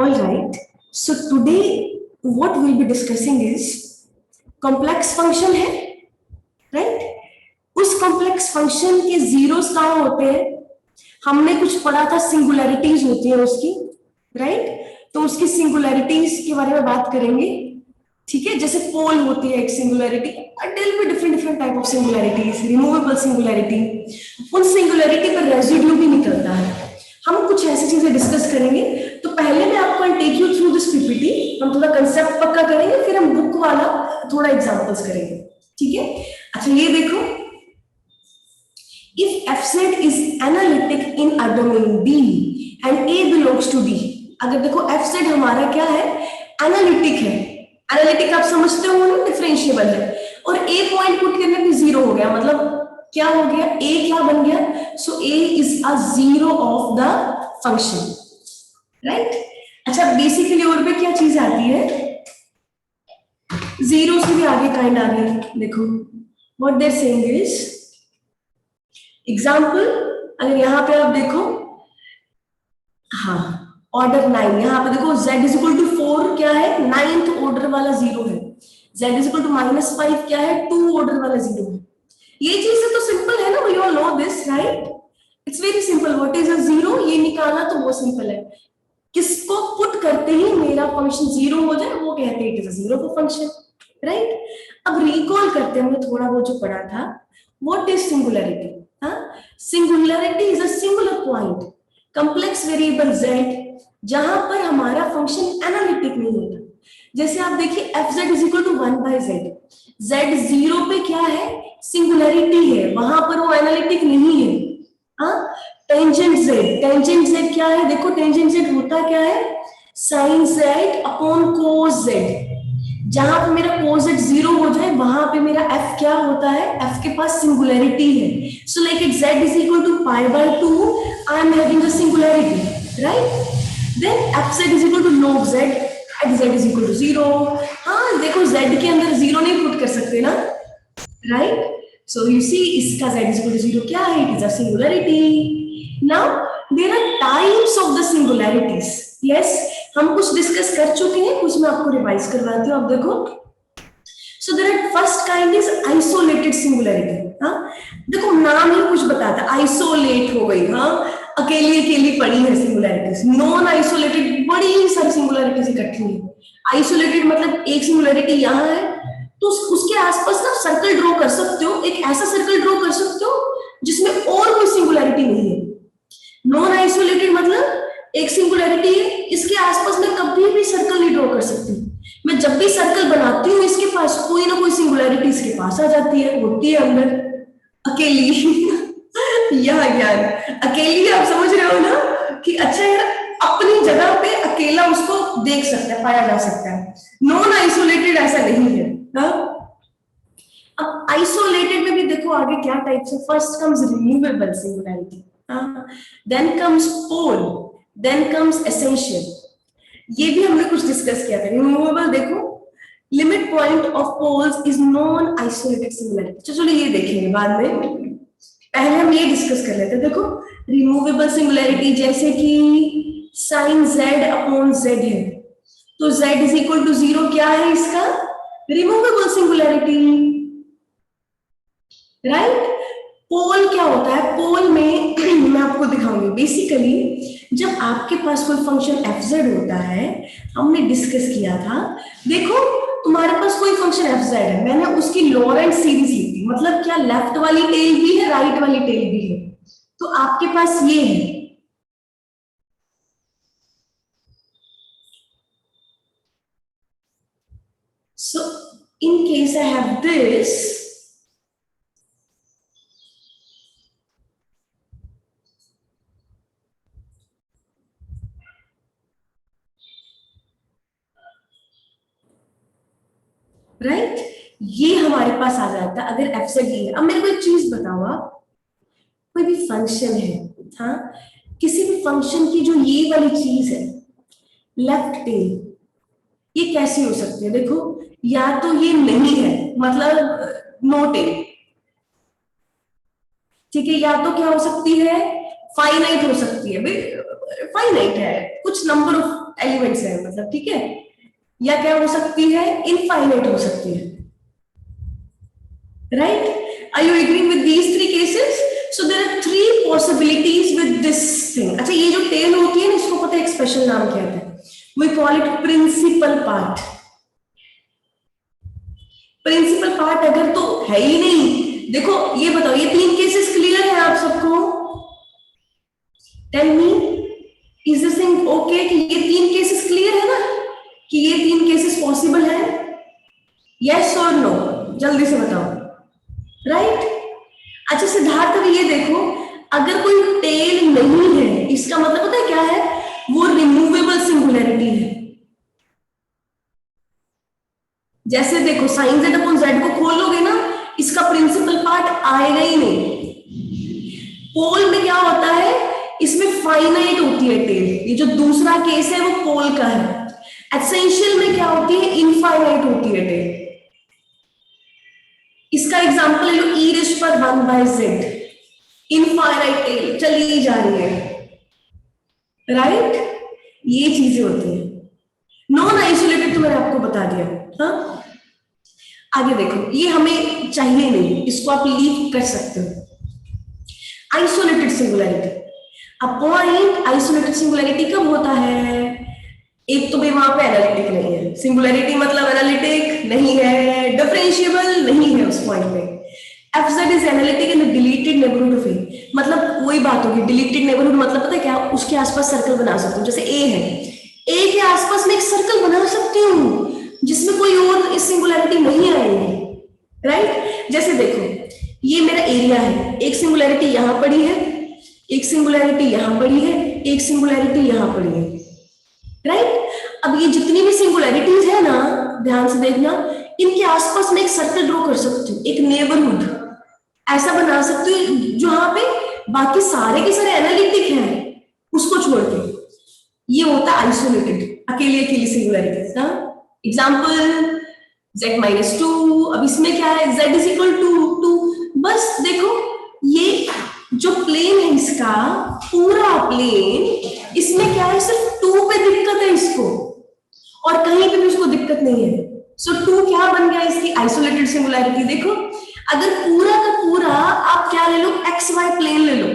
All right. So today what we'll be discussing is complex function है, right? उस complex function के zeros कहाँ होते हैं? हमने कुछ पढ़ा था, singularities होती है उसकी, right? तो उसकी singularities के बारे में बात करेंगे, ठीक है? जैसे पोल होती है एक singularity, there will be different type of singularities, removable singularity, उन singularity पर residue भी निकलता है। हम कुछ ऐसी चीजें डिस्कस करेंगे। तो पहले मैं आपको take you through this PPT, हम थोड़ा कंसेप्ट पक्का करेंगे, फिर हम बुक वाला थोड़ा एग्जांपल्स करेंगे, ठीक है? अच्छा ये देखो, if fz is analytic in a domain D and A belongs to D, अगर देखो fz हमारा क्या है, एनालिटिक है। एनालिटिक आप समझते हो ना, डिफरेंशिएबल है, और A पॉइंट पुट करने पे जीरो हो गया, मतलब क्या हो गया, A क्या बन गया, सो A is a zero of the function, right? अच्छा बेसिकली और पे क्या चीज आती है, जीरो से भी आगे काइंड आ गई। देखो what they're saying is example, अगर यहाँ पे आप देखो, हाँ ऑर्डर 9, यहाँ पे देखो z इज इक्वल टू 4 क्या है, 9th ऑर्डर वाला जीरो है, z इज इक्वल टू -5 क्या है, 2 ऑर्डर वाला जीरो है। ये चीजें तो सिंपल है ना, we all know this, right? It's very simple, what is a zero, ये निकालना तो बहुत सिंपल है। किसको पुट करते ही मेरा फंक्शन जीरो हो जाए वो कहते हैं it is a zero function, right? अब रिकॉल करते हैं, हमने थोड़ा वो जो पढ़ा था, what is singularity? Singularity is a singular point complex variable z जहां पर हमारा फंक्शन एनालिटिक नहीं होता। जैसे आप देखिए fz is equal to 1/z, z zero पे क्या है, सिंगुलैरिटी है, वहां पर वो एनालिटिक नहीं है। टेंजेंट z क्या है, देखो टेंजेंट z होता क्या है, sine z upon cos z, जहां पे मेरा कोस z जीरो हो जाए वहां पे मेरा f क्या होता है, f के पास सिंगुलैरिटी है। So like it z is equal to π/2, I am having the singularity, right? Then fz is equal to log z at z is equal to 0। हाँ देखो z के अंदर जीरो नहीं पुट कर सकते ना, राइट? So you see इसका z is equal to 0 क्या है, it is a singularity. Now there are types of the singularities. Yes, हम कुछ डिस्कस कर चुके हैं, कुछ मैं आपको रिवाइज करवाती हूँ। आप देखो, so there are first kind is isolated singularity. हाँ देखो नाम ही कुछ बताता है, isolate हो गई, हाँ अकेली अकेली पड़ी है सिंगुलैरिटीज। नॉन आइसोलेटेड बड़ी सारी सिंगुलैरिटीज इकट्ठी है। आइसोलेटेड मतलब एक सिंगुलैरिटी यहाँ है तो उसके आसपास ना सर्कल ड्रॉ कर सकते हो, एक ऐसा सर्कल ड्रॉ कर सकते हो जिसमें और कोई सिंगुलैरिटी नहीं है। नॉन आइसोलेटेड मतलब एक सिंगुलैरिटी है, इसके आसपास मैं कभी भी सर्कल नहीं ड्रॉ कर सकती। मैं जब भी सर्कल बनाती हूँ इसके पास कोई ना कोई सिंगुलैरिटी इसके पास आ जाती है, होती है अंदर अकेली यार अकेली आप समझ रहे हो ना कि अच्छा यार अपनी जगह पे अकेला उसको देख सकता है, पाया जा सकता है। नॉन आइसोलेटेड ऐसा नहीं है। अब आइसोलेटेड में भी देखो आगे क्या टाइप्स है, first comes removable singularity, then comes pole, then comes essential. ये भी हमने कुछ डिस्कस किया था। रिमूवेबल देखो, limit point of poles is non isolated singularity. चलो ये देखेंगे बाद में, पहले हम ये डिस्कस कर लेते हैं। देखो रिमूवेबल सिंगुलैरिटी जैसे कि साइन z अपॉन z है, तो z इज इक्वल टू 0 क्या है इसका, रिमूवेबल सिंगुलैरिटी, राइट? पोल क्या होता है, पोल में मैं आपको दिखाऊंगी। बेसिकली जब आपके पास कोई फंक्शन fz होता है, हमने डिस्कस किया था, देखो तुम्हारे पास कोई फंक्शन fz है, मैंने उसकी लॉरेंट सीरीज ली थी, मतलब क्या लेफ्ट वाली टेल भी है राइट वाली टेल भी है, तो आपके पास ये है। So in case I have this, right ये हमारे पास आ जाता है अगर fz ये है। अब मेरे को एक चीज बताओ, आप कोई भी फंक्शन है, हाँ किसी भी फंक्शन की जो ये वाली चीज है लेफ्ट टेल, ये कैसी हो सकती है? देखो या तो ये नहीं है, मतलब नो टेल, ठीक है, या तो क्या हो सकती है, फाइनाइट हो सकती है, फाइनाइट है, कुछ नंबर ऑफ एलिमेंट्स है मतलब, ठीक है, या क्या हो सकती है, इनफाइनाइट हो सकती है, right? Are you agreeing with these three cases? So there are three possibilities with this thing. अच्छा, ये जो टेल होती है ना, इसको पता है एक स्पेशल नाम क्या है? We call it principal part. Principal part अगर तो है ही नहीं, देखो ये बताओ, ये तीन केसेस क्लियर है आप सबको? Tell me, is this thing okay कि ये तीन केसेस क्लियर है ना, कि ये तीन केसेस पॉसिबल है? यस और नो, जल्दी से बताओ, राइट? अच्छा सिद्धार्थ, अभी ये देखो, अगर कोई टेल नहीं है, इसका मतलब पता है क्या है? वो रिमूवेबल सिंगुलैरिटी है। जैसे देखो, साइन जेड अपॉन जेड को खोलोगे ना, इसका प्रिंसिपल पार्ट आएगा ही नहीं। पोल में क्या होता है, इसमें फाइनाइट होती है टेल, ये जो दूसरा केस है वो पोल का है। एसेंशियल में क्या होती है, इनफाइनाइट होती है टेल। इसका एग्जांपल ले लो, ई रेज़ पर 1/z, इनफाइनाइट टेल चली जा रही है, राइट? ये चीजें होती हैं। नॉन आइसोलेटेड तो मैंने आपको बता दिया। हाँ, आगे देखो, ये हमें चाहिए नहीं, इसको आप लीव कर सकते हो। आइसोलेटेड सिंगुलैरिटी, अब पॉइंट आइसोलेटेड सिंगुलैरिटी कब होता है? एक तो भाई वहां पे एनालिटिक नहीं है, सिंगुलैरिटी मतलब एनालिटिक नहीं है, डिफरेंशिएबल नहीं है उस पॉइंट पे। fz is analytic in the deleted neighbourhood of a, मतलब कोई बात होगी, डिलीटेड नेबरहुड मतलब पता है क्या? उसके आसपास सर्कल बना सकती हूँ। जैसे a है, a के आसपास मैं एक सर्कल बना सकती हूँ जिसमें कोई और इस सिंगुलैरिटी नहीं आएगी, राइट? जैसे देखो, ये मेरा एरिया है, एक सिंगुलैरिटी यहां पड़ी है, एक सिंगुलैरिटी यहां पड़ी है, एक सिंगुलैरिटी यहां पड़ी है, राइट? अब ये जितनी भी सिंगुलैरिटीज है ना, ध्यान से देखना, इनके आसपास मैं एक सर्कल ड्रॉ कर सकती हूँ, एक नेबरहुड ऐसा बना सकती हूँ जहां पे बाकी सारे के सारे एनालिटिक हैं, उसको छोड़ के। ये होता है आइसोलेटेड, अकेली अकेली सिंगुलैरिटीज ना। एग्जांपल z-2, अब इसमें क्या है, z इज इक्वल टू 2। बस देखो, ये जो प्लेन है इसका पूरा प्लेन, इसमें क्या है, सिर्फ 2 पे दिक्कत है इसको, और कहीं पे भी उसको दिक्कत नहीं है। सो 2 क्या बन गया इसकी आइसोलेटेड सिंगुलैरिटी। देखो, अगर पूरा का पूरा आप क्या ले लो, एक्स वाई प्लेन ले लो,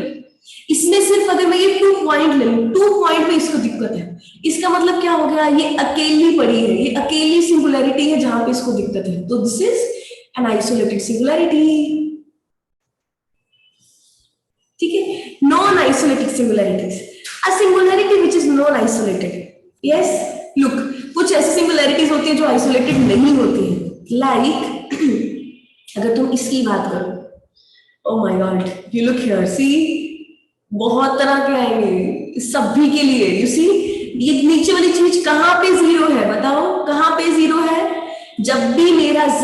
इसमें सिर्फ अगर मैं ये 2 पॉइंट ले लूं, 2 पॉइंट पे इसको दिक्कत है, इसका मतलब क्या हो गया, ये अकेली पड़ी है, ये अकेली सिंगुलैरिटी है जहां पे इसको दिक्कत है। तो this is an isolated singularity, ठीक है? Non isolated singularities, a singularity which is non isolated. Yes, look, कुछ ऐसी सिंगुलैरिटीज होती है जो आइसोलेटेड नहीं होती है, लाइक अगर तुम इसकी बात करो, oh my god, you look here, see, बहुत तरह के आएंगे सभी के लिए। यू सी, ये नीचे वाली चीज कहां पे जीरो है, बताओ कहां पे जीरो है? जब भी मेरा z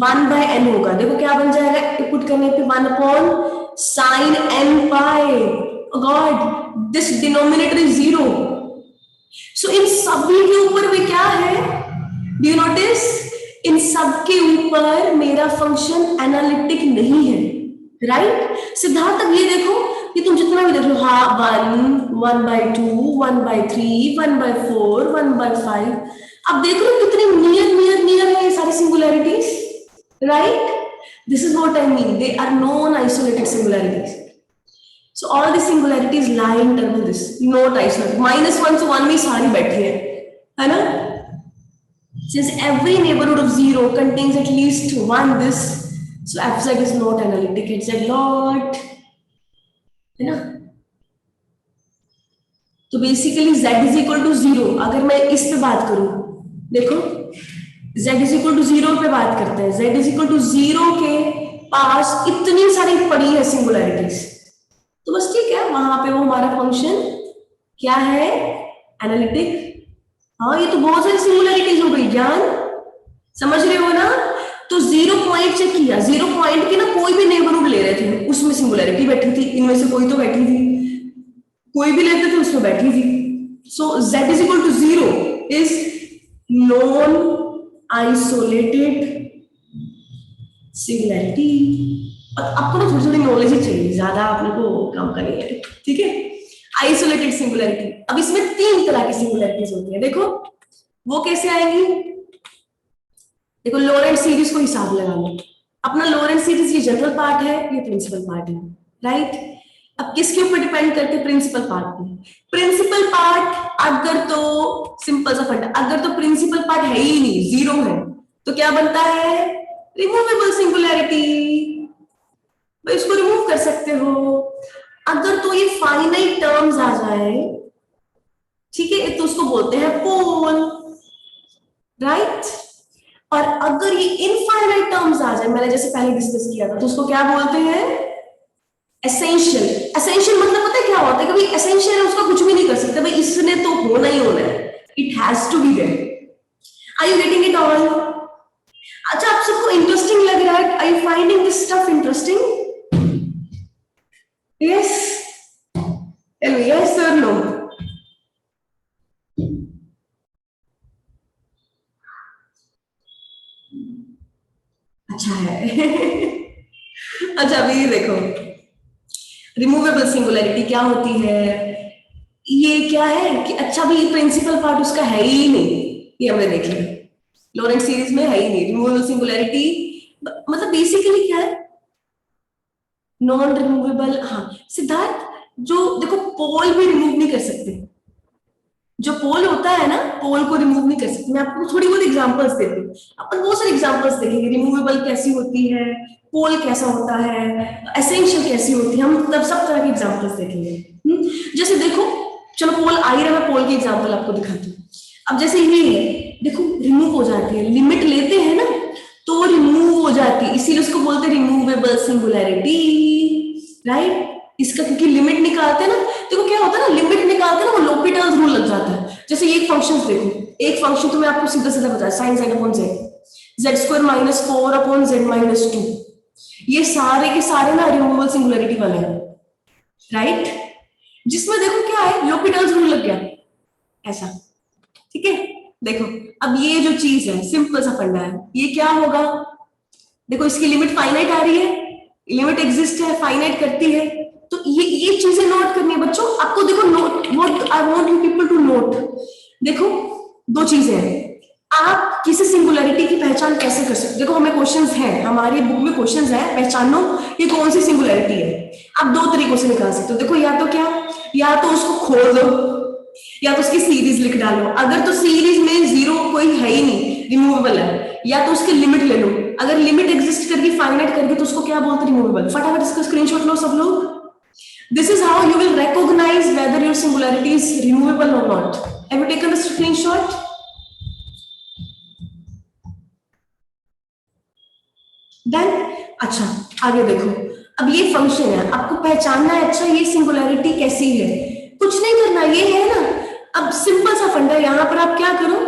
1/n होगा, देखो क्या बन जाएगा, पुट करने पे 1/sin n पाई, god, this denominator is zero. So इन सभी के ऊपर भी क्या है, डू यू नोटिस, इन सब के ऊपर मेरा फंक्शन एनालिटिक नहीं है, राइट? सिद्धार्थ, अब ये देखो कि तुम जितना भी देख लो, हाँ 1, 1/2, 1/3, 1/4, 1/5, अब देख लो कितने नियर नियर नियर है ये सारी singularities, right? This is what I mean, they are non isolated singularities. So all the singularities lie in terms of this, not isolated. -1 से 1 में सारी बैठी है ना? Since every neighborhood of 0 contains at least 1 this, so fz is not analytic, it's a lot, है ना? तो basically z is equal to 0, अगर मैं इस पे बात करूं, देखो z is equal to 0 पे बात करते हैं, z is equal to 0 के पास इतनी सारी पड़ी है सिंगुलैरिटीज, तो बस ठीक है, वहां पे वो हमारा फंक्शन क्या है, एनालिटिक। हाँ, ये तो बहुत सारी सिंगुलैरिटीज हो गई, ज्ञान समझ रहे हो ना? तो 0 पॉइंट चेक किया, 0 पॉइंट के ना कोई भी नेबरहुड ले रहे थे, उसमें सिंगुलैरिटी बैठी थी, इनमें से कोई तो बैठी थी, कोई भी लेते थे उसमें बैठी थी। So z is equal to 0 is non isolated singularity. आपको ना थोड़ी थोड़ी नॉलेज ही चाहिए, ज्यादा आपने को काम करनी है, ठीक है? Isolated singularity. अब इसमें तीन तरह की सिंगुलैरिटीज होती है, देखो वो कैसे आएंगी। देखो लोरेंट सीरीज को हिसाब लगा लो, अपना लोरेंट सीरीज ये जनरल पार्ट है, ये प्रिंसिपल पार्ट है, राइट। अब किसके ऊपर डिपेंड करते हैं, प्रिंसिपल पार्ट पे। प्रिंसिपल पार्ट अगर तो सिंपल सा फंडा, अगर तो प्रिंसिपल पार्ट है ही नहीं, जीरो है, तो क्या बनता है, रिमूवेबल सिंगुलैरिटी, तो इसको रिमूव कर सकते हो। अगर तो ये फाइनाइट टर्म्स आ जाए, ठीक है, तो उसको बोलते हैं पोल, राइट। और अगर ये इनफाइनाइट टर्म्स आ जाए, मैंने जैसे पहले डिस्कस किया था, तो उसको क्या बोलते हैं, एसेंशियल। एसेंशियल मतलब पता है क्या होता है, कभी एसेंशियल है उसका कुछ भी नहीं कर सकते भाई, इसने तो होना ही होना है, it has to be there. Are you getting it all? अच्छा, आप सबको इंटरेस्टिंग लग रहा है? Are you finding this stuff interesting? Yes, yes और नो? अच्छा है। अच्छा अभी ये देखो, रिमूवेबल सिंगुलैरिटी क्या होती है, ये क्या है कि अच्छा भी प्रिंसिपल पार्ट उसका है ही नहीं, ये हमने देख लिया, लॉरेंट सीरीज में है ही नहीं रिमूवेबल सिंगुलैरिटी। मतलब बेसिकली क्या है, नॉन रिमूवेबल। हाँ सिद्धार्थ, जो देखो पोल भी रिमूव नहीं कर सकते, जो पोल होता है ना, पोल को रिमूव नहीं कर सकते। मैं आपको थोड़ी बहुत एग्जांपल्स देती हूँ, अपन बहुत सारे एग्जांपल्स देखेंगे, रिमूवेबल कैसी होती है, पोल कैसा होता है, एसेंशियल कैसी होती है, हम तब सब तरह के एग्जांपल्स देखेंगे। जैसे देखो, चलो पोल आ ही रहा, मैं पोल की एग्जांपल आपको दिखाती हूँ। अब जैसे ये है, देखो रिमूव हो जाती है, लिमिट लेते हैं ना तो रिमूव हो जाती है, इसीलिए उसको बोलते हैं रिमूवेबल सिंगुलैरिटी, राइट। इसका क्योंकि लिमिट निकालते हैं ना, देखो क्या होता है ना, लिमिट निकालते हैं ना, वो लोपिटल्स रूल लग जाता है। जैसे ये फंक्शंस देखो, एक फंक्शन तो मैं आपको सीधा सीधा बताया, sine Z upon Z, Z square minus 4 upon Z minus 2, ये सारे के सारे ना रिमूवेबल सिंगुलैरिटी वाले हैं, राइट। जिसमें देखो क्या है, लोपिटल्स रूल लग गया ऐसा, ठीक है। देखो अब ये जो चीज है, सिंपल सा फंडा है, ये क्या होगा, देखो इसकी लिमिट फाइनाइट आ रही है, लिमिट एग्जिस्ट है, फाइनाइट करती है, तो ये चीजें नोट करनी है बच्चों आपको। देखो note, what I want you people to note, देखो दो चीजें हैं, आप किसी सिंगुलैरिटी की पहचान कैसे कर सकते हो। देखो हमें क्वेश्चंस हैं, हमारी बुक में क्वेश्चंस है, पहचानो ये कौन सी सिंगुलैरिटी है। आप दो तरीकों से निकाल सकते हो, देखो या तो क्या, या तो उसको खोल दो, या तो उसकी सीरीज लिख डालो। अगर तो सीरीज में जीरो कोई है ही नहीं, रिमूवेबल है, या तो उसकी लिमिट ले लो, अगर लिमिट एग्जिस्ट करके फाइनाइट करके तो उसको क्या बोलते हैं, रिमूवेबल। फटाफट इसका स्क्रीनशॉट लो सब लोग। This is how you will recognize whether your singularity is removable or not. Have you taken the screenshot? Then अच्छा आगे देखो, अब ये फंक्शन है, आपको पहचानना है, अच्छा ये सिंगुलैरिटी कैसी है, कुछ नहीं करना, ये है ना। अब सिंपल सा फंडा, यहां पर आप क्या करो,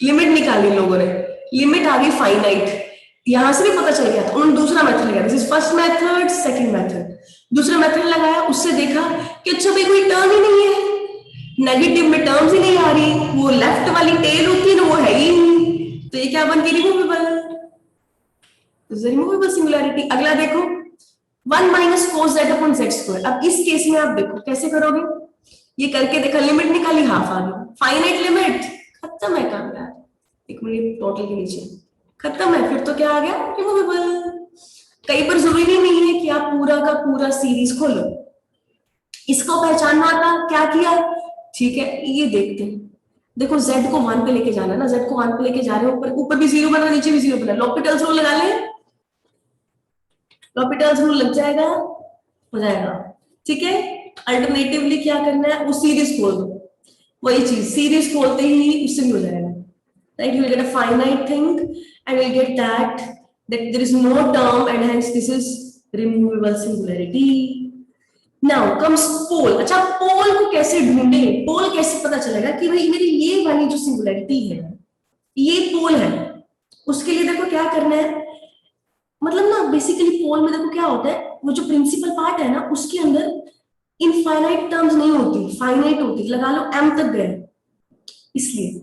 लिमिट निकाली लोगों ने, लिमिट आ गई फाइनाइट, यहां से भी पता चल गया था। उन्होंने दूसरा मेथड लगाया, this is first method, second method, दूसरा मेथड लगाया, उससे देखा कि अच्छा भाई कोई टर्म ही नहीं है, नेगेटिव में टर्म्स ही नहीं आ रही, वो लेफ्ट वाली टेल होती है ना वो है ही नहीं, तो ये क्या बन गई, रिमूवेबल, रिमूवेबल सिंगुलैरिटी। अगला देखो, 1 minus four Z upon Z square. अब इस केस में आप देखो कैसे करोगे, ये करके देखा, लिमिट निकाली, हाफ आ गई, फाइनाइट लिमिट, खत्म है काम यार, एक मिनट टोटल के नीचे खत्म है, फिर तो क्या आ गया, रिमूवेबल। कई बार जरूरी नहीं है कि आप पूरा का पूरा सीरीज खोलो, इसको पहचानना था, क्या किया, ठीक है ये देखते हैं। देखो z को 1 पे लेके जाना है ना, z को 1 पे लेके जा रहे हो, ऊपर ऊपर भी जीरो बना, नीचे भी जीरो बना, लॉपिटल्स रूल लगा ले, लॉपिटल्स रूल लग जाएगा, हो जाएगा, ठीक है। अल्टरनेटिवली क्या करना है, वो सीरीज खोल दो, वही चीज सीरीज खोलते ही उससे भी हो जाएगा, right? You will get a finite thing and we'll get that there is no term and hence this is removable singularity. Now comes pole. अच्छा पोल को कैसे ढूंढे, पोल कैसे पता चलेगा कि भाई मेरी ये वाली जो सिंगुलैरिटी है ये पोल है, उसके लिए देखो क्या करना है, मतलब ना बेसिकली पोल में देखो क्या होता है, वो जो प्रिंसिपल पार्ट है ना उसके अंदर इनफाइनाइट टर्म्स नहीं होती, फाइनाइट होती, लगा लो m तक गए, इसलिए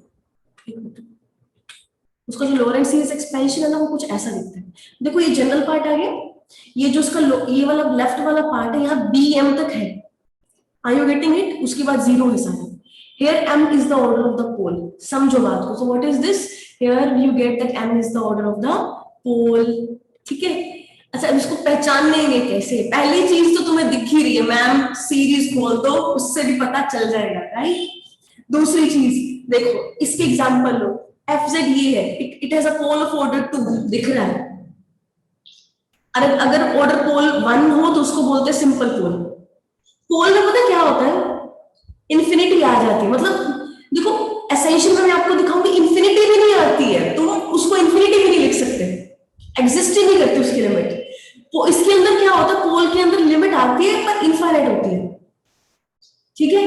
उसका जो लोरेंट सीरीज एक्सपेंशन है ना वो कुछ ऐसा दिखता है। देखो ये जनरल पार्ट आ गया, ये जो उसका ये वाला लेफ्ट वाला पार्ट है यहाँ bm तक है, आर यू गेटिंग इट? उसके बाद जीरो है सारा। Here m is the order of the pole. समझो बात को। So what is this? Here you get that m is the order of the pole. ठीक है? अच्छा, अब इसको पहचानेंगे कैसे? पहली चीज तो तुम्हें दिख ही रही है, मैम सीरीज खोल दो, उससे भी पता चल जाएगा, राइट? दूसरी चीज देखो, इसके एग्जांपल लो, एफ जेड ये है, it has a pole of order 2, दिख रहा है। अगर ऑर्डर पोल 1 हो तो उसको बोलते हैं सिंपल पोल। पोल में पता क्या होता है? इन्फिनिटी आ जाती है। मतलब देखो, एसेंशियल में मैं आपको दिखाऊंगी, इन्फिनिटी भी नहीं आती है, तुम उसको इन्फिनिटी भी नहीं लिख सकते, एग्जिस्ट ही नहीं करती उसकी लिमिट। तो इसके अंदर क्या होता है? पोल के अंदर लिमिट आती है पर इनफाइनाइट होती है। ठीक है?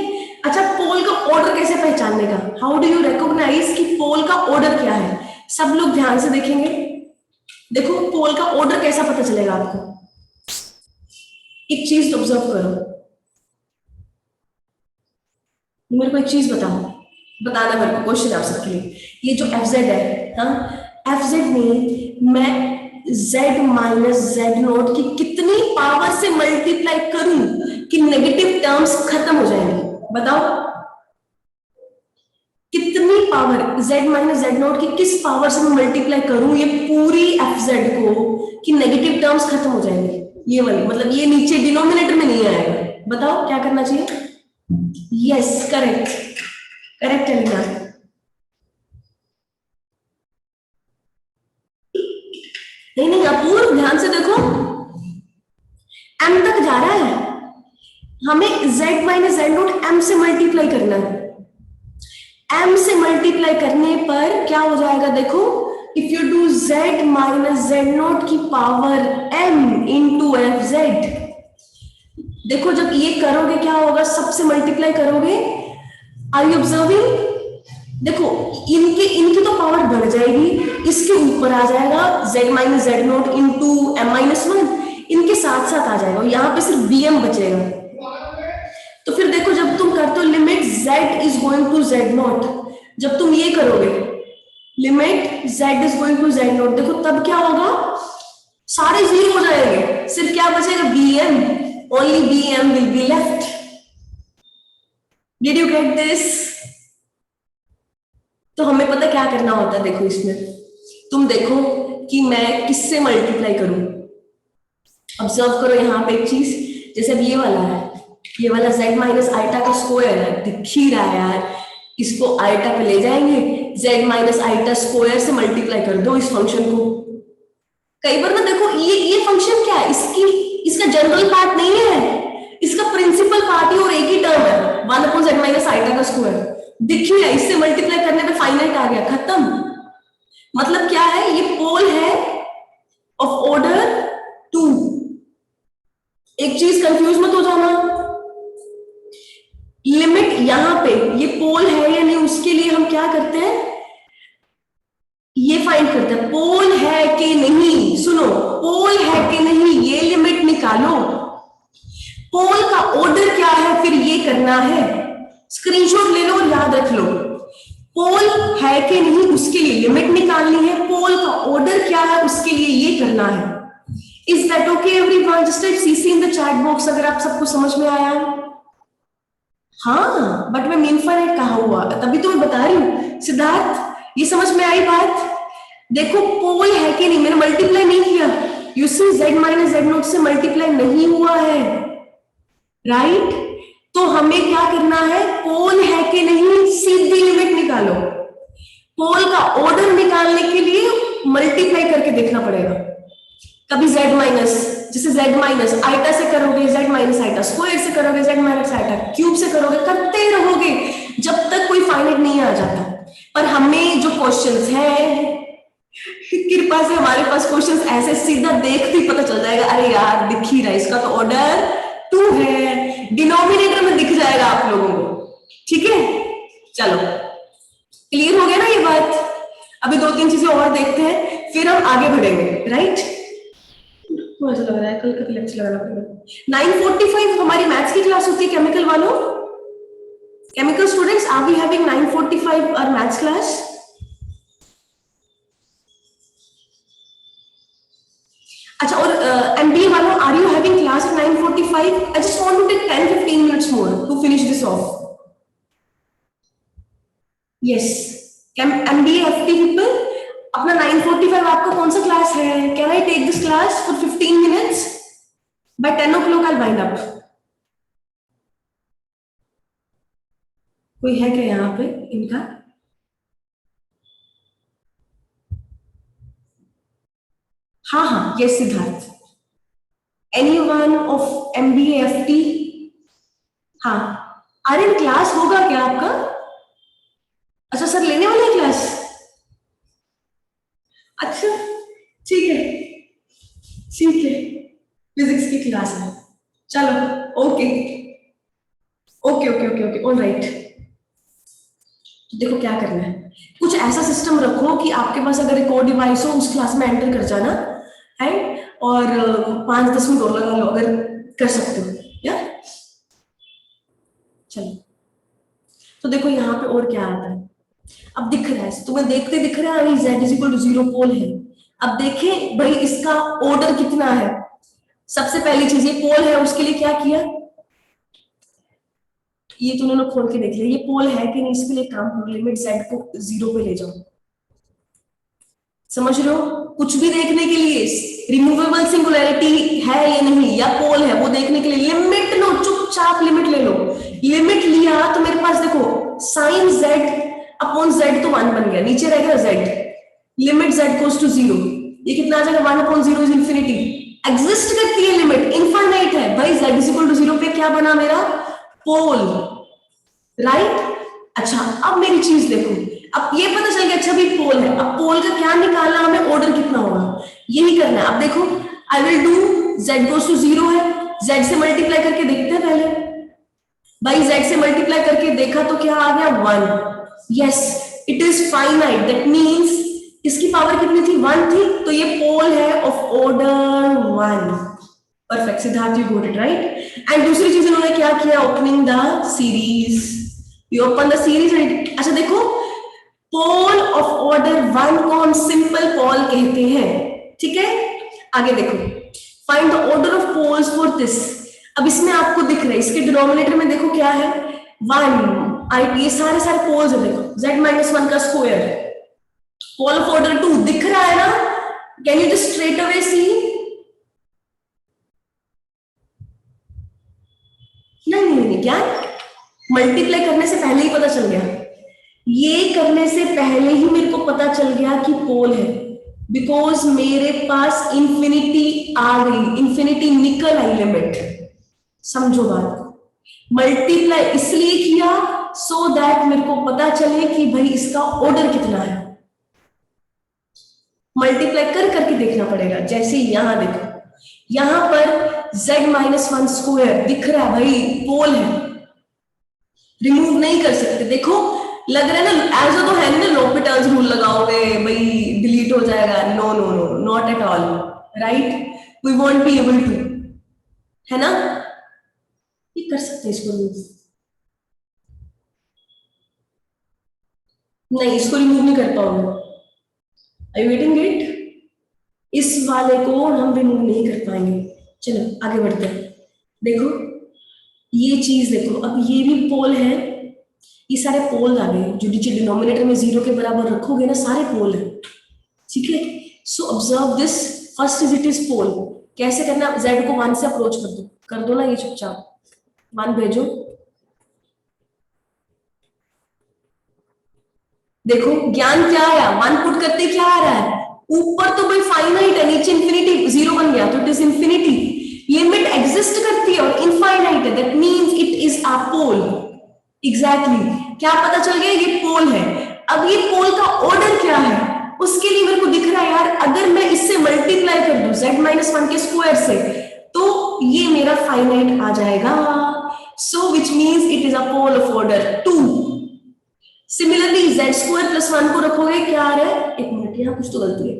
अच्छा, पोल का ऑर्डर कैसे पहचानने का? हाउ डू यू रिकॉग्नाइज कि पोल का ऑर्डर क्या है? सब लोग ध्यान से देखेंगे। देखो, पोल का ऑर्डर कैसा पता चलेगा आपको? एक चीज ऑब्जर्व करो, मेरे को एक चीज बताना मेरे को, क्वेश्चन आप सबके लिए। ये जो एफ जेड है, हाँ, एफ जेड में मैं z माइनस जेड नोट की कितनी पावर से मल्टीप्लाई करूं कि नेगेटिव टर्म्स खत्म हो जाएंगे? बताओ, कितनी power z minus Z naught की किस पावर से मैं मल्टीप्लाई करूं ये पूरी एफ जेड को कि नेगेटिव टर्म्स खत्म हो जाएंगे? ये वाली, मतलब ये नीचे डिनोमिनेटर में नहीं आएगा। बताओ क्या करना चाहिए? Yes, correct, correct Alina. नहीं, अपूर्व ध्यान से देखो, m तक जा रहा है, हमें z minus Z note m से मल्टीप्लाई करना है। m से मल्टीप्लाई करने पर क्या हो जाएगा? देखो, if you do z minus Z naught की power m into F z, देखो जब ये करोगे क्या होगा? सबसे मल्टीप्लाई करोगे, आर यू ऑब्जर्विंग? देखो, इनकी तो पावर बढ़ जाएगी, इसके ऊपर आ जाएगा z minus Z nought into M minus 1, इनके साथ साथ आ जाएगा, यहाँ पे सिर्फ bm बचेगा। तो फिर देखो, जब तुम करते हो limit z is going to Z nought, जब तुम ये करोगे limit z is going to Z nought, देखो तब क्या होगा? सारे जीरो हो जाएंगे, सिर्फ क्या बचेगा? bm, only bm will be left. Did you get this? तो हमें पता क्या करना होता है? देखो, इसमें तुम देखो कि मैं किससे मल्टीप्लाई करूं। ऑब्जर्व करो यहाँ पे एक चीज, जैसे अब ये वाला है, ये वाला z माइनस आइटा का स्क्वायर है, दिख ही रहा है यार, इसको आइटा पे ले जाएंगे, z माइनस आइटा स्क्वायर से मल्टीप्लाई कर दो इस फंक्शन को। कई बार ना देखो, ये फंक्शन क्या है? इसका जनरल पार्ट नहीं है, इसका प्रिंसिपल पार्ट ही और एक ही टर्म है, 1 अपॉन z माइनस आइटा का स्क्वायर। दिख रहा है, इससे मल्टीप्लाई करने पे फाइनाइट आ गया, खत्म। मतलब क्या है? ये पोल है ऑफ ऑर्डर 2। एक चीज कंफ्यूज मत हो जाना, लिमिट यहां पे ये पोल है या नहीं, उसके लिए हम क्या करते हैं? ये फाइंड करते हैं, पोल है कि नहीं। सुनो, पोल है कि नहीं ये लिमिट निकालो, पोल का ऑर्डर क्या है फिर ये करना है। स्क्रीनशॉट ले लो और याद रख लो, पोल है कि नहीं उसके लिए लिमिट निकालनी है, पोल का ऑर्डर क्या है उसके लिए ये करना है। Is that okay everyone? Just type CC in the chat box अगर आप सबको समझ में आया। हाँ, बट मैं मीन फाइनाइट कहा हुआ, तभी तो मैं बता रही हूँ सिद्धार्थ, ये समझ में आई बात? देखो, पोल है कि नहीं, मैंने मल्टीप्लाई नहीं किया, you see z minus Z nought से मल्टीप्लाई नहीं हुआ है, राइट? तो हमें क्या करना है? पोल है कि नहीं सीधी लिमिट निकालो। पोल का ऑर्डर निकालने के लिए मल्टीप्लाई करके देखना पड़ेगा। कभी z माइनस, जैसे z माइनस आइटा से करोगे, z माइनस आइटा स्क्वायर से करोगे, z माइनस आइटा क्यूब से करोगे, करते रहोगे जब तक कोई फाइनाइट नहीं आ जाता। पर हमें जो क्वेश्चंस है, कृपा से हमारे पास क्वेश्चंस ऐसे सीधा देखते ही पता चल जाएगा, अरे यार दिख ही रहा है, इसका तो ऑर्डर 2 है, डिनोमिनेटर में दिख जाएगा आप लोगों को। ठीक है, चलो क्लियर हो गया ना ये बात? अभी 2-3 चीजें और देखते हैं, फिर हम आगे बढ़ेंगे, राइट? मुझे लग रहा है कल का लेक्चर लगाना पड़ेगा। 9:45 हमारी मैथ्स की क्लास होती है केमिकल वालों। Chemical students, are we having 9:45 और मैथ्स क्लास? अच्छा, और MBA वालों, are you having class at 9:45? I just want to take 10-15 minutes more to yes, MBA FT people, अपना 9:45 आपका कौन सा क्लास है? Can I take this class for 15 minutes? By 10 o'clock I wind up. कोई है क्या यहाँ पे इनका? हाँ हाँ, yes Siddharth. Any one of MBA FT? हाँ, आर्यन क्लास होगा क्या आपका? अच्छा, सर लेने वाले हैं क्लास? अच्छा, ठीक है, ठीक है, फिजिक्स की क्लास है। चलो, okay okay okay okay okay, all right. तो देखो क्या करना है, कुछ ऐसा सिस्टम रखो कि आपके पास अगर एक और डिवाइस हो उस क्लास में एंटर कर जाना है, और 5-10 मिनट और लगा लो अगर कर सकते हो, या चलो। तो देखो यहाँ पे और क्या आता है, अब दिख रहा है तुम्हें, देखते दिख रहा है z is equal to 0 pole है। अब देखें भाई इसका ऑर्डर कितना है। सबसे पहली चीज, ये पोल है, उसके लिए क्या किया, ये तो उन्होंने खोल के देख लिया, ये पोल है कि नहीं, इसके लिए काम करो, लिमिट z को 0 पे ले जाओ। समझ रहे हो, कुछ भी देखने के लिए रिमूवेबल सिंगुलैरिटी है या नहीं, या पोल है, वो देखने के लिए लिमिट लो, चुपचाप लिमिट ले लो। लिमिट लिया तो मेरे पास देखो साइन z अपॉन z तो 1 बन गया, नीचे रहेगा z, limit z goes to 0, ये कितना आ जाएगा 1 अपॉन 0 इज इंफिनिटी। एग्जिस्ट करती है लिमिट, इनफाइनाइट है भाई, z इज इक्वल टू 0 पे क्या बना मेरा पोल, राइट। अच्छा अब मेरी चीज देखो, अब ये पता चल गया अच्छा भी पोल है, अब पोल का क्या निकालना, हमें ऑर्डर कितना होगा यही करना है। अब देखो I will do, z goes to 0 है, z से मल्टीप्लाई करके देखते हैं पहले, भाई z से मल्टीप्लाई करके देखा तो क्या आ गया 1, yes it is finite, that means इसकी पावर कितनी थी 1 थी, तो ये पोल है of order 1। Perfect Siddharth, you got it right. And दूसरी चीज इन्होंने क्या किया, opening the series, you open the series and अच्छा देखो पोल ऑफ ऑर्डर 1 को हम सिंपल पोल कहते हैं, ठीक है। आगे देखो, find the order of poles for this. अब इसमें आपको दिख रहा है, इसके डिनोमिनेटर में देखो क्या है 1, ये सारे सारे पोल्स है, देखो z-1 का स्क्वायर, पोल ऑफ ऑर्डर 2 दिख रहा है ना, can you just straight away see, नहीं क्या, मल्टीप्लाई करने से पहले ही पता चल गया, ये करने से पहले ही मेरे को पता चल गया कि पोल है, बिकॉज मेरे पास इंफिनिटी आ गई, इंफिनिटी निकल आई लिमिट। समझो बात, मल्टीप्लाई इसलिए किया सो दैट मेरे को पता चले कि भाई इसका ऑर्डर कितना है, मल्टीप्लाई कर करके देखना पड़ेगा। जैसे यहां देखो, यहां पर z-1 स्क्वायर दिख रहा है भाई, पोल है, रिमूव नहीं कर सकते, देखो लग रहा है ना एज तो है नहीं ना, लॉपिटल्स रूल लगाओगे भाई डिलीट हो जाएगा, no no no not at all, right, we won't be able to, है ना, ये कर सकते हैं इसको रिमूव, नहीं इसको रिमूव नहीं कर पाओगे, आई वेटिंग इट, इस वाले को हम रिमूव नहीं कर पाएंगे। चलो आगे बढ़ते हैं, देखो ये चीज देखो, अब ये भी पोल है, ये सारे पोल आ गए, जो नीचे डिनोमिनेटर में 0 के बराबर रखोगे ना सारे पोल है, ठीक है। So observe this, first is it is pole, कैसे करना, z को 1 से अप्रोच कर दो ना, ये चुपचाप 1 भेजो, देखो ज्ञान क्या आया, 1 पुट करते क्या आ रहा है, ऊपर तो भाई फाइनाइट है, नीचे इंफिनिटी, 0 बन गया तो it is infinity, limit exist करती है और इनफाइनाइट है, that means it is a pole, exactly क्या पता चल गया, ये पोल है। अब ये पोल का ऑर्डर क्या है, उसके लिए मेरे को दिख रहा है यार, अगर मैं इससे मल्टीप्लाई कर दूं z-1 के स्क्वायर से, तो ये मेरा फाइनाइट आ जाएगा, so which means it is a pole of order 2। सिमिलरली z² + 1 को रखोगे क्या आ रहा है, एक मिनट यहाँ कुछ तो गलती है,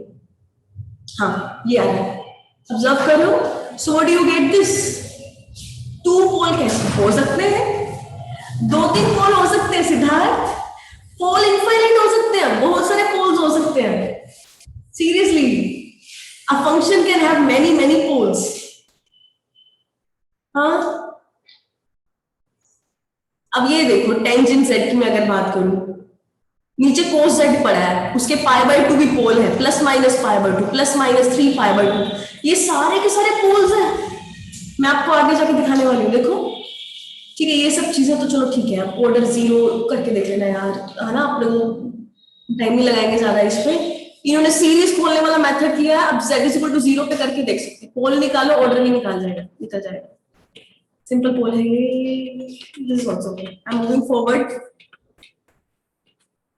हाँ ये आ रहा है, ऑब्जर्व करो, so what do you get this, 2 पोल कैसे हो सकते हैं, 2-3 पोल हो सकते हैं सिद्धार्थ, पोल इनफाइनाइट हो सकते हैं, बहुत सारे पोल्स हो सकते हैं, seriously a function can have many many poles, हाँ। अब ये देखो टेंजेंट z की मैं अगर बात करूं, नीचे cos z पड़ा है, उसके π/2 भी पोल है, +-π/2 +-3π/2, ये सारे के सारे पोल्स हैं। मैं आपको आगे जाके दिखाने वाली हूँ, देखो ठीक है। ये सब चीजें तो चलो ठीक है, आप ऑर्डर 0 करके देख लेना यार, है ना, आप लोग टाइम नहीं लगाएंगे ज्यादा इस पे। इन्होंने सीरीज खोलने वाला मेथड किया है, अब z=0 पे करके देख सकते हैं, पोल निकालो, ऑर्डर भी निकल जाएगा। सिंपल पोल है ये, this is also okay. I am moving forward,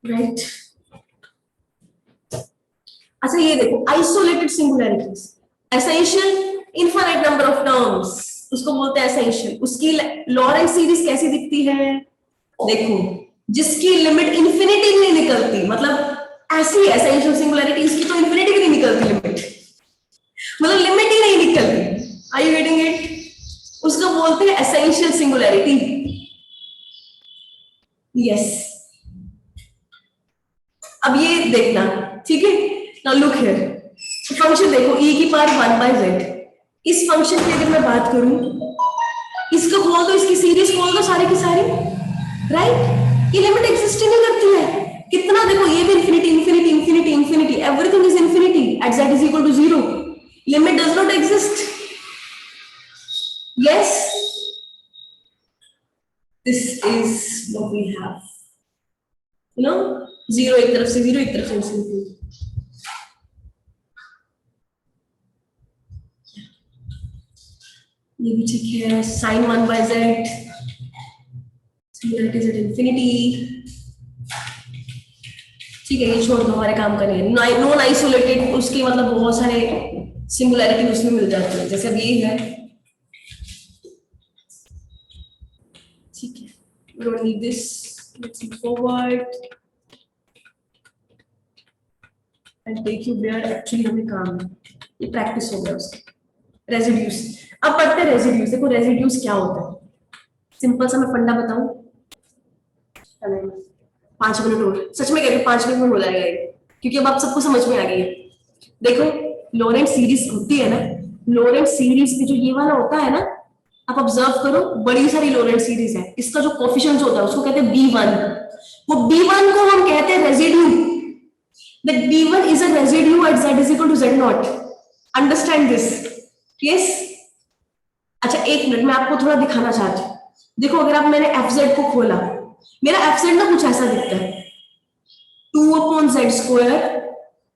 right. अच्छा ये देखो, isolated singularities, essential infinite number of terms, उसको बोलते हैं एसेंशियल। उसकी लॉरेंट सीरीज कैसी दिखती है, देखो, जिसकी लिमिट इन्फिनिटी नहीं निकलती, मतलब ऐसी एसेंशियल सिंगुलैरिटी, इसकी तो इन्फिनिटी भी नहीं निकलती लिमिट, मतलब लिमिट ही नहीं निकलती। Are you getting it? उसको बोलते हैं एसेंशियल सिंगुलैरिटी। यस, अब ये देखना, ठीक है। नाउ लुक हियर, फंक्शन देखो e⁻1/z, इस फंक्शन की अगर मैं बात करूं, इसको खोल दो, इसकी सीरीज खोल दो सारी की सारी, राइट। ये लिमिट एग्जिस्ट ही नहीं करती है। कितना देखो, ये भी infinity infinity infinity infinity, everything is infinity at z=0, limit does not exist. Yes, this is what we have, you know, 0 एक तरफ से 0, एक तरफ से इंफिनिटी। ये भी ठीक है, sin 1/z, singularity is at infinity, ठीक है, ये छोड़ दो, हमारे काम का नहीं है। नॉन आइसोलेटेड, उसके मतलब बहुत सारे सिंगुलैरिटी उसमें मिल जाती है, जैसे अब ये है, ठीक है, we don't need this, let's move forward and take you where actually हमें काम है, ये प्रैक्टिस हो गया उसका। रेजिड्यूज, अब पढ़ते हैं रेजिड्यूज। देखो रेजिड्यूज क्या होता है, सिंपल सा मैं फंडा बताऊं, 5 मिनट और, सच में कह रही हूँ 5 मिनट में हो जाएगा ये, क्योंकि अब आप सबको समझ में आ गई है। देखो लोरेंट सीरीज होती है ना, लोरेंट सीरीज में जो ये वाला होता है ना, आप ऑब्जर्व करो, बड़ी सारी लोरेंट सीरीज है, इसका जो कोफिशिएंट होता है उसको कहते हैं b1, वो b1 को हम कहते हैं residue, that b1 is a residue at z=z0, understand this? Yes. अच्छा एक मिनट, मैं आपको थोड़ा दिखाना चाहती हूँ। देखो अगर आप, मैंने fz को खोला, मेरा fz ना कुछ ऐसा दिखता है, 2/z²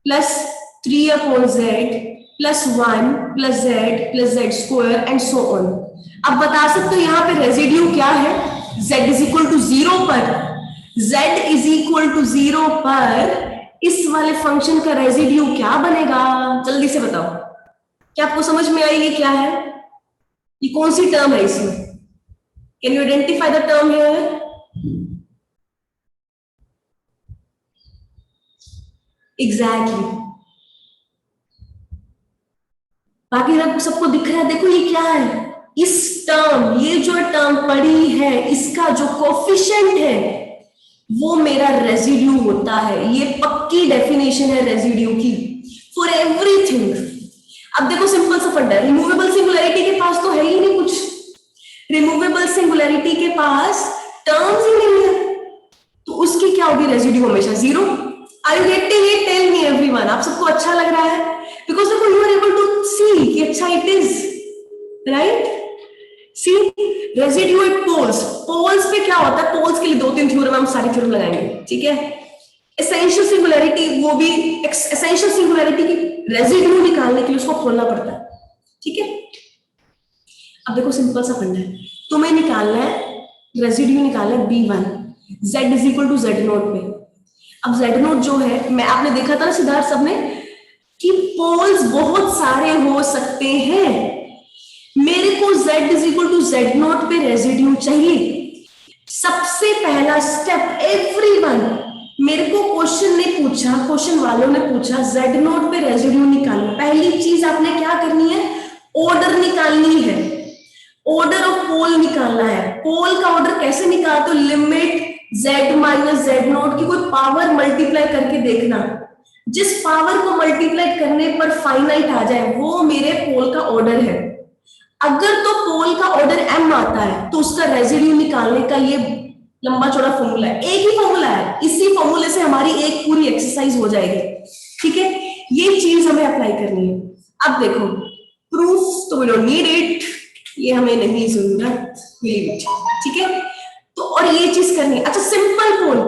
plus 3/z plus 1 plus z and so on. अब बता सकते हो यहाँ पे रेजिड्यू क्या है, z=0 पर, z=0 पर इस वाले फंक्शन का रेजिड्यू क्या बनेगा, जल्दी से बताओ। क्या आपको समझ में आई ये क्या है, ये कौन सी टर्म है इसमें? Can you identify the term here? Exactly, बाकी सबको दिख रहा है, देखो ये क्या है, इस टर्म, ये जो टर्म पड़ी है, इसका जो कोफिशिएंट है वो मेरा रेजिड्यू होता है। ये पक्की डेफिनेशन है रेजिड्यू की फॉर एवरीथिंग। अब देखो सिंपल सा फंडा है, रिमूवेबल सिंगुलैरिटी के पास तो है ही नहीं कुछ, रिमूवेबल सिंगुलैरिटी के पास टर्म्स ही नहीं है, तो उसकी क्या होगी रेजिड्यू, हमेशा 0। Are you getting it? Tell me everyone, आप सबको अच्छा लग रहा है? बिकॉज देखो you are able to see कि अच्छा it is right. See residue at poles, poles पे क्या होता है, पोल्स के लिए 2-3 थ्योरम हम सारी थ्योरम लगाएंगे, ठीक है। एसेंशियल सिंगुलैरिटी, वो भी एसेंशियल सिंगुलैरिटी की रेजिड्यू निकालने के लिए उसको खोलना पड़ता है, ठीक है। अब देखो सिंपल सा फंडा है, तुम्हें निकालना है रेजिड्यू, निकालना है b1 z=z0 पे। अब z0 जो है, मैं आपने देखा था ना सिद्धार्थ सबने कि पोल्स बहुत सारे हो सकते हैं, मेरे को z=z0 पे रेजिड्यू चाहिए। सबसे पहला स्टेप एवरीवन, मेरे को क्वेश्चन ने पूछा, क्वेश्चन वालों ने पूछा z0 पे रेजिड्यू निकालो, पहली चीज आपने क्या करनी है, ऑर्डर निकालनी है, ऑर्डर ऑफ पोल निकालना है। पोल का ऑर्डर कैसे निकालते हो, लिमिट z-z0 की कोई पावर मल्टीप्लाई करके देखना, जिस पावर को मल्टीप्लाई करने पर फाइनाइट आ जाए वो मेरे पोल का ऑर्डर है। अगर तो पोल का ऑर्डर m आता है तो उसका रेजिड्यू निकालने का ये लंबा चौड़ा फॉर्मूला है, एक ही फॉर्मूला है, इसी फॉर्मूले से हमारी एक पूरी एक्सरसाइज हो जाएगी। ठीक है, ये चीज हमें अप्लाई करनी है। अब देखो प्रूफ तो वी डोंट नीड इट, ये हमें नहीं जरूरत, ठीक है। तो और ये चीज करनी है। अच्छा सिंपल पोल,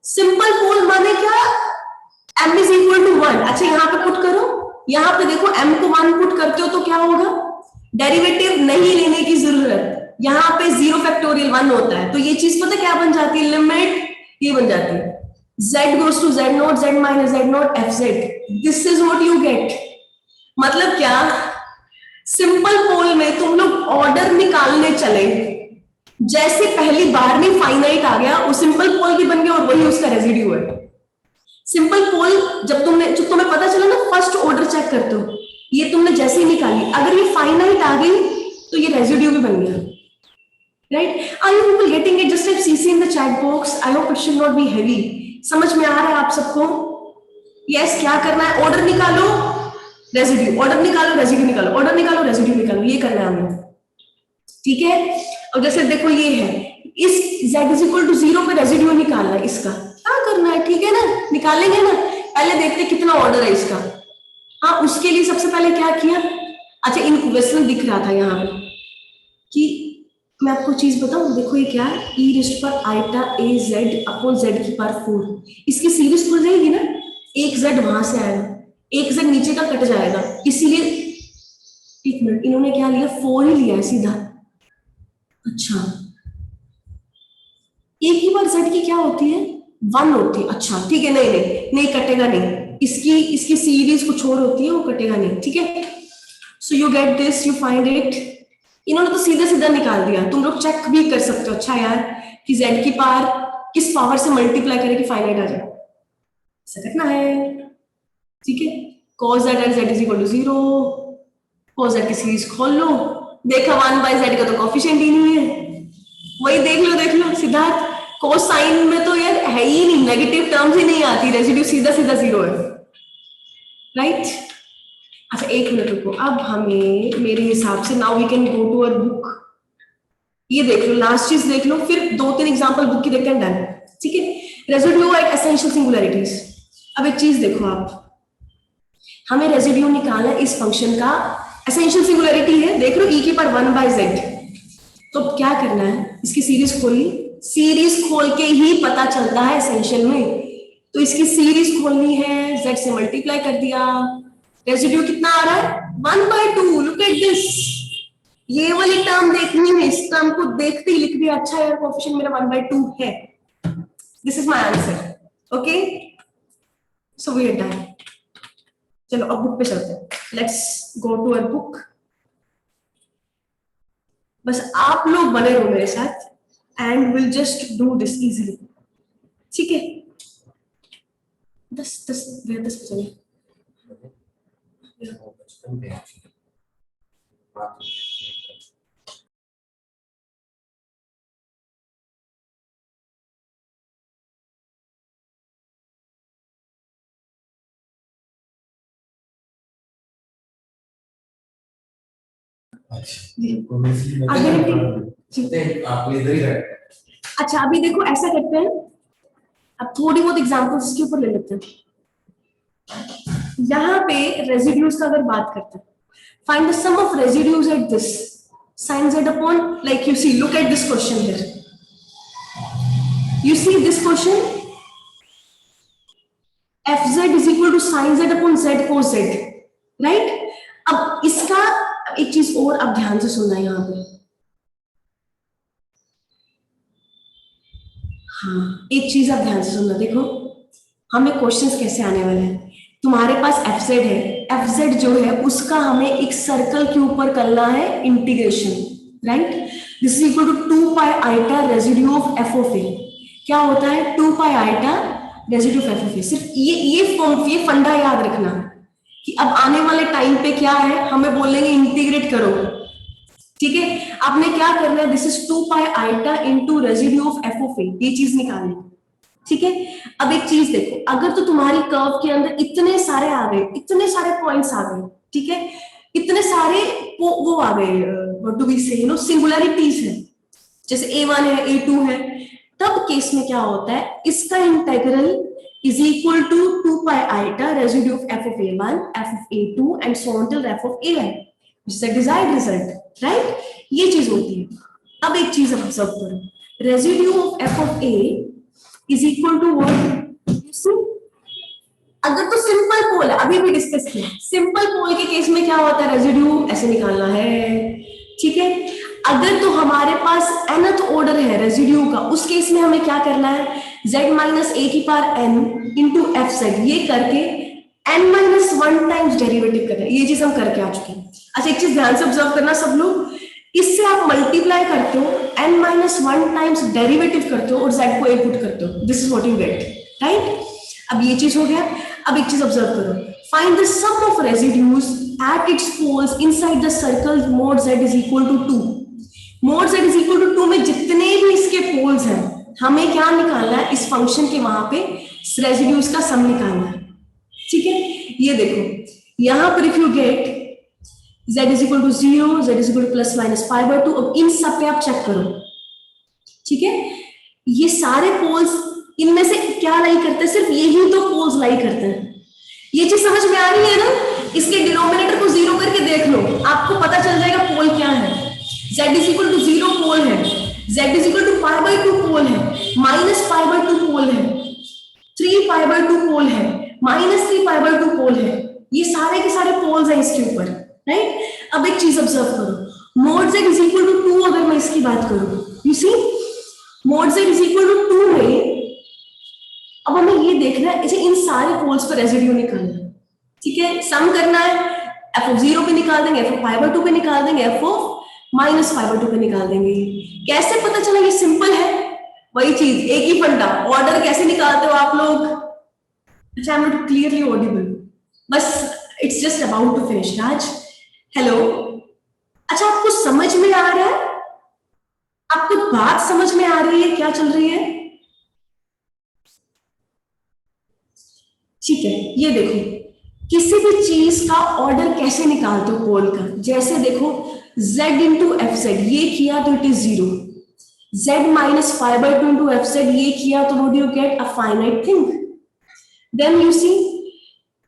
सिंपल पोल माने क्या, m इज इक्वल टू 1। अच्छा यहाँ पे पुट करो, यहाँ पे देखो m को 1 पुट करते हो तो क्या होगा, डेरिवेटिव नहीं लेने की जरूरत, यहाँ पे 0 फैक्टोरियल 1 होता है, तो ये चीज पता क्या बन जाती है, लिमिट ये बन जाती है z goes to z naught z minus z naught fz, this is what you get. मतलब क्या, सिंपल पोल में तुम लोग ऑर्डर निकालने चले, जैसे पहली बार में फाइनाइट आ गया वो सिंपल पोल भी बन गया और वही उसका रेजिड्यू है। सिंपल पोल जब तुम्हें पता चला ना, फर्स्ट ऑर्डर चेक करते हो, ये तुमने जैसे ही निकाली, अगर ये फाइनाइट आ गई तो ये रेजिड्यू भी बन गया, right. Are you people getting it? Just CC in the chat box, I hope it should not be heavy. समझ में आ रहा है आप सबको? यस, क्या करना है, ऑर्डर निकालो रेजिड्यू, ऑर्डर निकालो रेजिड्यू निकालो, ऑर्डर निकालो रेजिड्यू निकालो, ये करना है हमें, ठीक है। और जैसे देखो ये है, इस z इज इक्वल टू 0 पे रेजिड्यू निकालना है, इसका क्या करना है, ठीक है ना, निकालेंगे ना। पहले देखते हैं कितना ऑर्डर है इसका। हाँ, उसके लिए सबसे पहले क्या किया, अच्छा इनक्वेशन दिख रहा था यहाँ पे कि मैं आपको चीज बताऊं, देखो ये क्या है, e रेस्ट पर iota a z upon z की पावर 4, इसकी सीरीज खुल जाएगी ना, एक z वहां से आएगा, एक z नीचे का कट जाएगा, इसीलिए एक मिनट इन्होंने क्या लिया, 4 ही लिया है सीधा। अच्छा, एक ही बार z की क्या होती है, 1 होती है। अच्छा ठीक है, नहीं नहीं नहीं कटेगा नहीं, इसकी सीरीज कुछ और होती है, वो कटेगा नहीं, ठीक है। So you get this, you find it. इन्होंने तो सीधा सीधा निकाल दिया, तुम लोग चेक भी कर सकते हो, अच्छा यार कि z की पावर किस पावर से मल्टीप्लाई करे कि फाइनाइट आ जाए, ऐसा करना है, ठीक है। cos z and z is equal to 0, cos z की सीरीज खोल लो, देखा 1 बाय z का तो कोफिशिएंट ही नहीं है, वही देख लो सिद्धार्थ, कोसाइन में तो यार है ही नहीं, नेगेटिव टर्म्स ही नहीं आती, रेजिड्यू सीधा सीधा 0 है, राइट। अच्छा एक मिनट रुको, अब हमें मेरे हिसाब से now we can go to our book, ये देख लो, लास्ट चीज देख लो, फिर 2-3 एग्जांपल बुक की देखते हैं, डन, ठीक है। Residue at essential singularities. अब एक चीज देखो आप, हमें रेजिड्यू निकालना है इस फंक्शन का, एसेंशियल सिंगुलैरिटी है, देख लो e की पावर 1 बाय z, तो क्या करना है, इसकी सीरीज खोली, सीरीज खोल के ही पता चलता है एसेंशियल में, तो इसकी सीरीज खोलनी है, z से मल्टीप्लाई कर दिया, रेजिड्यू कितना आ रहा है 1/2, लुक एट दिस, ये वाली टर्म देखनी है, इस टर्म को देखते ही लिख दिया, अच्छा यार कोएफिशिएंट मेरा 1/2 है, this is my answer, okay. So we are done, चलो अब बुक पे चलते हैं, let's go to our book. बस आप लोग बने रहो मेरे साथ and will just do this easily, ठीक है। 10 बजे अच्छा अभी देखो ऐसा करते हैं, अब थोड़ी बहुत एग्जांपल्स इसके ऊपर ले लेते हैं। यहाँ पे रेजिड्यूज का अगर बात करते हैं, find the sum of residues at this sin z upon, like you see, look at this question here, you see this question, fz is equal to sin z upon z cos z, right। अब इसका एक चीज और अब ध्यान से सुनना है यहाँ पे, हाँ एक चीज आप ध्यान से सुनना, देखो हमें क्वेश्चंस कैसे आने वाले हैं, तुम्हारे पास fz है, fz जो है उसका हमें एक सर्कल के ऊपर करना है integration, right. This is equal to 2 pi iota residue of f of a, क्या होता है 2 pi iota residue of f of a। सिर्फ ये फंडा याद रखना कि अब आने वाले टाइम पे क्या है, हमें बोलेंगे इंटीग्रेट करो, ठीक है। आपने क्या करना है, this is 2 pi iota into residue of f of a, ये चीज निकालनी, ठीक है। अब एक चीज देखो, अगर तो तुम्हारी कर्व के अंदर इतने सारे आ गए, इतने सारे पॉइंट्स आ गए, ठीक है, इतने सारे वो आ गए, व्हाट डू वी से, यू नो सिंगुलैरिटीज है, जैसे a1 है a2 है, तब केस में क्या होता है, इसका integral is equal to 2 pi iota residue of f of a1, f of a2 and so on till f of an, which is the desired result, right? ये चीज होती है। अब एक चीज ऑब्जर्व करो, residue of f of a is equal to what, you see, अगर तो सिंपल पोल है, अभी भी डिस्कस किया, सिंपल पोल के केस में क्या होता है, रेजिड्यू ऐसे निकालना है, ठीक है। अगर तो हमारे पास nth ऑर्डर है रेजिड्यू का, उस केस में हमें क्या करना है, z माइनस ए की power n into F Z, ये करके n माइनस 1 टाइम्स डेरिवेटिव करना है, ये चीज हम करके आ चुके हैं। अच्छा एक चीज ध्यान से ऑब्जर्व करना सब लोग, इससे आप मल्टीप्लाई करते हो, n माइनस 1 टाइम्स डेरिवेटिव करते हो और z को ए पुट करते हो, this is what you get, right. अब ये चीज हो गया। अब एक चीज ऑब्जर्व करो, find the sum of residues at its poles inside the circle mod z is equal to 2। mod z is equal to 2 में जितने भी इसके पोल्स हैं, हमें क्या निकालना है, इस फंक्शन के वहां पे रेजिड्यूज का सम निकालना है, ठीक है। ये देखो यहां पर if you get z is equal to 0, z is equal to plus minus pi by 2, अब इन सब पे आप चेक करो, ठीक है। ये सारे पोल्स, इनमें से क्या लाई करते हैं, सिर्फ यही तो पोल्स लाई करते हैं। ये चीज समझ में आ रही है ना, इसके डिनोमिनेटर को जीरो करके देख लो, आपको पता चल जाएगा पोल क्या है। z is equal to 0 pole है, z is equal to pi by 2 pole है, माइनस पाई बाय 2 पोल है, 3 पाई बाय 2 पोल है, माइनस 3 पाई बाय 2 पोल है, ये सारे के सारे पोल्स हैं इसके ऊपर, राइट। अब एक चीज ऑब्जर्व करो, mod z is equal to 2 अगर मैं इसकी बात करूं, you see mod z is equal to 2 में अब हमें ये देखना है, इन सारे पोल्स पर रेजिड्यू निकालना है, ठीक है। सम करना है, f of 0 पे निकाल देंगे, f of पाई बाय 2 पे निकाल देंगे, f of minus pi by 2 पे निकाल देंगे। कैसे पता चला, ये सिंपल है, वही चीज, एक ही फंडा, ऑर्डर कैसे निकालते हो आप लोग। अच्छा I am not clearly audible, बस it's just about to finish. Raj hello, अच्छा आपको समझ में आ रहा है, आपको बात समझ में आ रही है क्या चल रही है, ठीक है। ये देखो किसी भी चीज का ऑर्डर कैसे निकालते हो पोल का, जैसे देखो z इंटू एफ जेड, ये किया तो it is 0, z minus pi by 2 into F Z, ये किया तो would you get a finite thing. Then you see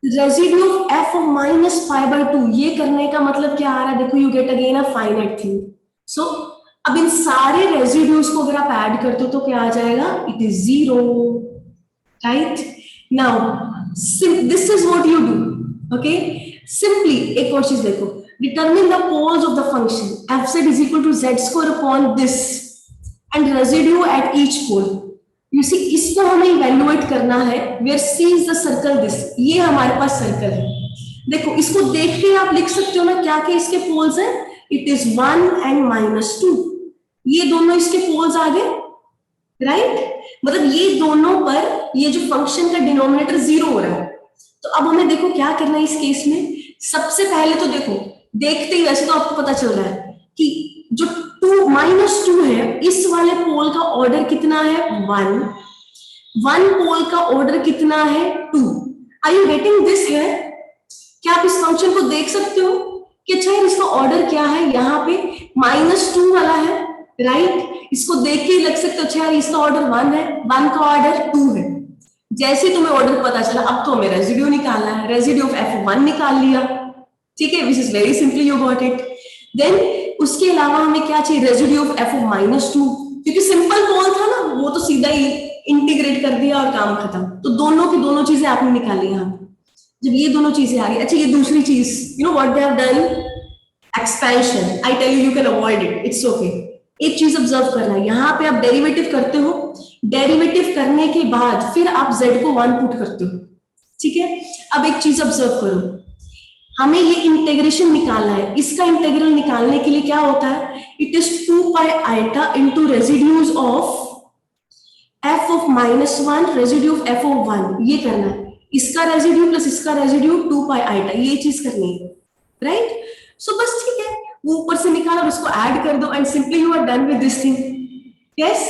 residue of f of minus pi by 2, ये करने का मतलब क्या आ रहा है, देखो you get again a finite thing. So अब इन सारे रेजिड्यूज को अगर आप ऐड करते हो तो क्या आ जाएगा, it is 0, right. Now this is what you do, okay, simply एक और चीज देखो, determine the poles of the function f z is equal to z square upon this and residue at each pole। you see इसको हमें evaluate करना है, where c is the circle this, ये हमारे पास सर्कल है। देखो इसको देख के आप लिख सकते हो ना क्या क्या इसके पोल्स हैं, इट इज 1 एंड -2, ये दोनों इसके पोल्स आ गए, राइट। मतलब ये दोनों पर ये जो फंक्शन का डिनोमिनेटर 0 हो रहा है। तो अब हमें देखो क्या करना है इस केस में, सबसे पहले तो देखो, देखते ही वैसे तो आपको पता चल रहा है कि जो 2 -2 है, इस वाले पोल का ऑर्डर कितना है 1 पोल का ऑर्डर कितना है 2। आर यू गेटिंग दिस है, क्या आप इस फंक्शन को देख सकते हो कि अच्छा है इसका ऑर्डर क्या है, यहाँ पे -2 वाला है, राइट। इसको देख के लग सकते हो अच्छा यार इसका ऑर्डर 1 है, 1 का ऑर्डर 2 है। जैसे तुम्हें ऑर्डर पता चला, अब तो हमें रेजिड्यू निकालना है, रेजिड्यू ऑफ f1 निकाल लिया, ठीक है, which is very simply you got it. Then उसके अलावा हमें क्या चाहिए, रेजिड्यू ऑफ f -2, क्योंकि सिंपल पोल था ना, वो तो सीधा ही इंटीग्रेट कर दिया और काम खत्म। तो दोनों की दोनों चीजें आपने निकाली यहाँ पे। जब ये दोनों चीजें आ गई, अच्छा ये दूसरी चीज, you know what they have done, expansion. I tell you can avoid it, it's okay. एक चीज ऑब्जर्व करना है, यहाँ पे आप डेरिवेटिव करते हो, डेरिवेटिव करने के बाद फिर आप z को 1 पुट करते हो, ठीक है। अब एक चीज ऑब्जर्व करो, हमें ये इंटीग्रेशन निकालना है, इसका इंटीग्रल निकालने के लिए क्या होता है, it is 2 pi iota into residues of f of -1 residue of f of 1, ये करना है, इसका रेजिड्यू प्लस इसका रेजिड्यू 2 पाई आइटा, ये चीज करनी है, राइट। सो बस ठीक है, वो ऊपर से निकाला और उसको ऐड कर दो and simply you are done with this thing, yes.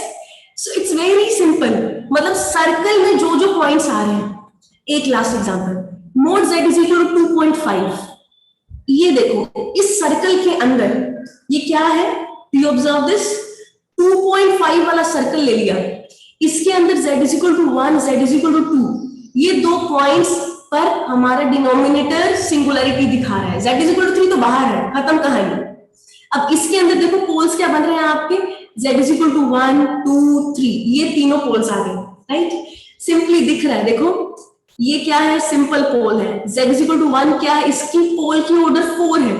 So it's very simple, मतलब सर्कल में जो जो पॉइंट्स आ रहे हैं, एक last example, mod z is equal to 2.5, ये देखो इस सर्कल के अंदर ये क्या है, यू ऑब्जर्व दिस 2.5 वाला सर्कल ले लिया, इसके अंदर z is equal to 1, z is equal to 2, ये दो पॉइंट्स पर हमारा डिनोमिनेटर सिंगुलरिटी दिखा रहा है। z इज इक्वल टू 3 तो बाहर है, खत्म कहानी। अब इसके अंदर देखो पोल्स क्या बन रहे हैं आपके, z इज इक्वल टू 1 2 3, ये तीनों पोल्स आ गए, राइट। सिंपली दिख रहा है, देखो ये क्या है, सिंपल पोल है। z इज इक्वल टू 1 क्या है, इसकी पोल की ऑर्डर 4 है।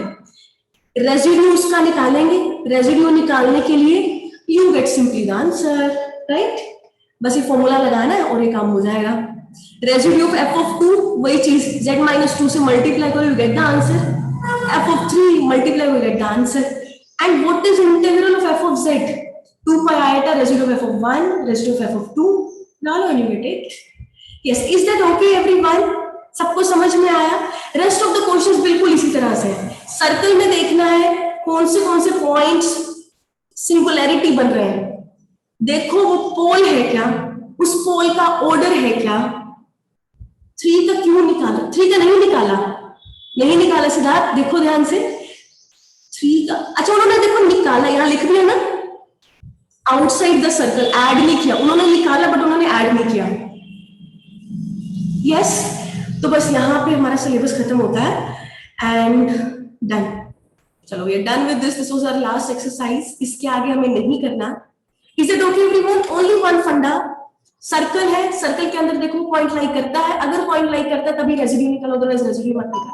रेजिड्यू उसका निकालेंगे, रेजिड्यू निकालने के लिए you get simply the answer, right. बस ये फॉर्मूला लगाना है और ये काम हो जाएगा। रेजिड्यू ऑफ f ऑफ 2 वही चीज, z माइनस 2 से मल्टीप्लाई करो, you get the answer. f of 3 multiply, you get the answer. And what is integral of f of z, 2 pi eta residue of f of 1 residue of f of 2, डालो and you get it. Yes, is that okay everyone? सबको समझ में आया? Rest of the questions बिल्कुल इसी तरह से है। सर्कल में देखना है कौन से पॉइंट्स सिंगुलैरिटी बन रहे हैं। देखो वो पोल है क्या, उस पोल का ऑर्डर है क्या। 3 का क्यों निकाला, 3 का नहीं निकाला सिद्धार्थ, देखो ध्यान से। 3 का, अच्छा उन्होंने देखो निकाला, यहां लिख दिया ना, आउटसाइड द सर्कल, ऐड नहीं किया। उन्होंने निकाला बट उन्होंने ऐड नहीं किया। यस, तो बस यहाँ पे हमारा सिलेबस खत्म होता है एंड डन। चलो we are done with this, this was our last exercise. इसके आगे हमें नहीं करना। Is it okay everyone? Only one funda, circle है, सर्कल के अंदर देखो पॉइंट लाइक करता है, अगर पॉइंट लाइक करता है तभी रेजिड्यू निकालो, अदरवाइज रेजिड्यू मत निकालो।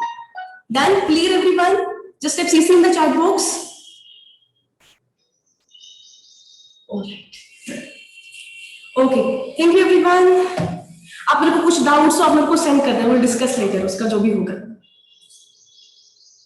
Done, clear everyone? Just type CC in the chat box. Okay, thank you everyone. आप मेरे को कुछ डाउट्स हो आप मेरे को सेंड कर दें, विल डिस्कस लेकर उसका जो भी होगा।